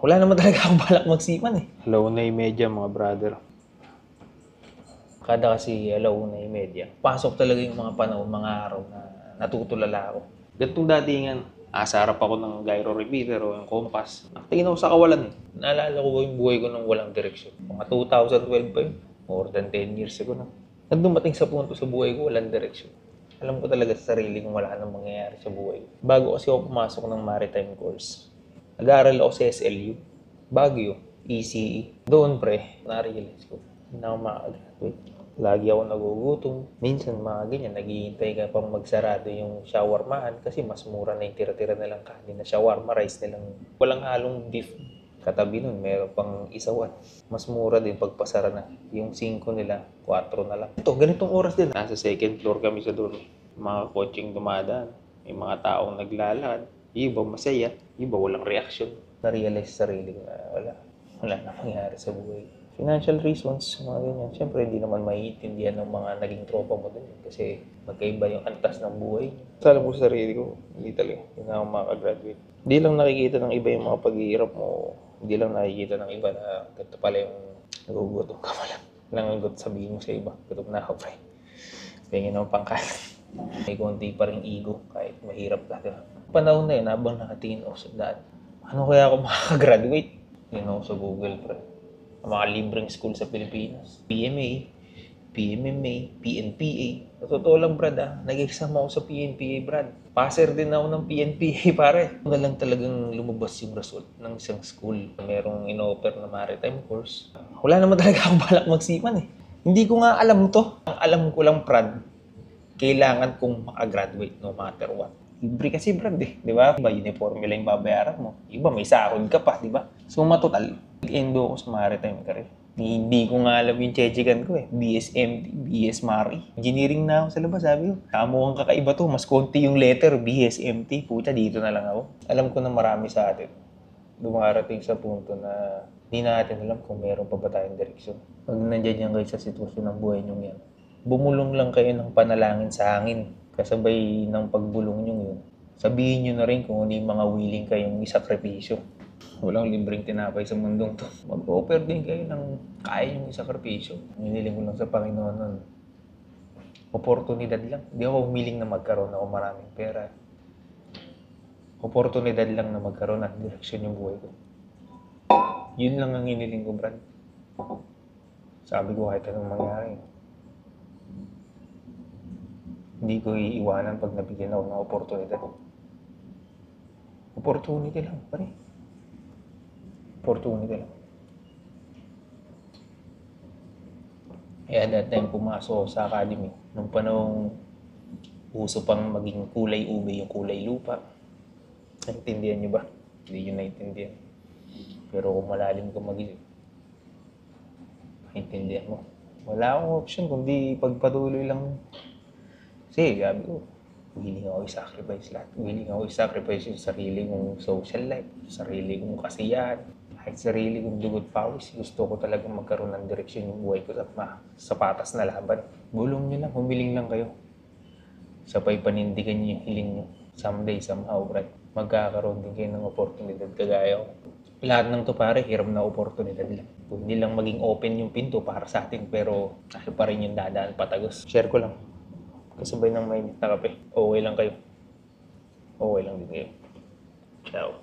Wala naman talaga akong balak magsiman eh. Alauna yung medya mga brother. Kada kasi alauna yung media, pasok talaga yung mga panahon, mga araw na natutulala ako. Ganitong datingan, asarap ako ng gyro repeater o yung compass. Tingin ako sa kawalan. Naalala ko yung buhay ko nung walang direksyon. Mga 2012 pa yun. More than 10 years ago na. Nang dumating sa punto sa buhay ko, walang direksyon. Alam ko talaga sa sarili kong wala nang mangyayari sa buhay ko. Bago kasi ako pumasok ng maritime course, nag-aaral ako sa SLU, Baguio, ECE. Doon pre, na-realize ko, hindi na ako makagraduate. Lagi ako nagugutom. Minsan mga ganyan, naghihintay ka pang magsarado yung shawarmahan kasi mas mura na yung tira-tira nilang kanin na shawarma rice nilang walang halong beef. Katabi nun, meron pang isawan. Mas mura din pagpasara na. Yung 5 nila, 4 na lang. Ito, ganitong oras din. Nasa second floor kami sa dulo. Mga kotseng dumadaan. May mga taong naglalakad. Iba masaya, iba walang reaksyon. Na-realize sa sarili ko na wala na mangyari sa buhay. Financial reasons, mga ganyan. Siyempre, hindi naman maiintindihan ng mga naging tropa mo din. Kasi magkaiba yung antas ng buhay. Sabi ko sa sarili ko, hindi talaga. Hindi na ako makagraduate. Hindi lang nakikita ng iba yung mga paghihirap mo. Hindi lang nakikita ng iba na ganito pala yung nagugutom ka pala. Nangagot sabihin mo sa iba. Gutom na ako, pre. Pingin ako pangkalan. May konti pa rin ego kahit mahirap ka. Diba? Panahon na yun, habang nakatingin ako sa daan. Ano kaya ako makakagraduate? Yun ako sa Google, pre. Ang mga libreng school sa Pilipinas. PMA, PMMA, PNPA. Sa totoo lang, Brad, nag-exam ako sa PNPA, Brad. Passer din ako ng PNPA, pare. Wala lang talagang lumabas yung result ng isang school. Merong in-offer na maritime course. Wala naman talaga akong balak magsiman eh. Hindi ko nga alam to. Ang alam ko lang, Brad, kailangan kong makagraduate no matter what. Libre kasi, Brad eh. Di ba? Iba, uniforme lang yung babayaran mo. Iba, may sahod ka pa, di ba? So, matotal, endo ako sa maritime career. Hindi ko nga alam yung chechikan ko eh. BSMT, BS Mari. Engineering na ako sa labas, sabi ko. Mukhang kakaiba to. Mas konti yung letter, BSMT. Pucha, dito na lang ako. Alam ko na marami sa atin. Dumarating sa punto na hindi natin alam kung meron pa ba tayong direksyon. Pag nandiyan yan kayo sa sitwasyon ng buhay nyo yan, bumulong lang kayo ng panalangin sa hangin. Kasabay ng pagbulong nyo yun. Sabihin nyo na rin kung ano yung mga willing kayong isakripisyo. Walang libreng tinapay sa mundong to. Mag-offer din kayo ng kaya yung isakripisyo. Hiniling ko lang sa Panginoon nun. Oportunidad lang. Hindi ako humiling na magkaroon ako maraming pera. Oportunidad lang na magkaroon ng direksyon yung buhay ko. Yun lang ang hiniling ko, Brad. Sabi ko kahit anong mangyari. Hindi ko iiwanan pag nabigyan ako ng oportunidad. Opportunity lang, pare. Opportunity lang. Kaya that time pumasok sa academy, nung panahong uso pang maging kulay ube yung kulay lupa. Naintindihan nyo ba? Hindi nyo naintindihan. Pero kung malalim ka mag-isip, naintindihan mo. Wala akong option kundi pagpatuloy lang. Kasi sabi ko, willing ako i-sacrifice lahat. Willing ako i-sacrifice yung sarili kong social life, sarili kong kasiyahan, kahit sarili kong dugot pawis. Gusto ko talaga magkaroon ng direksyon yung buhay ko at sa patas na laban. Bulong nyo lang, humiling lang kayo. Sabay panindigan nyo yung hiling nyo. Someday, somehow, right? Magkakaroon din kayo ng oportunidad kagaya ko. Lahat ng to pare, hiram na oportunidad lang. Kung hindi lang maging open yung pinto para sa atin, pero ano pa rin yung dadaan patagos. Share ko lang. Kasabay ng mainit na kape. Okay lang kayo. Okay lang din kayo. Ciao.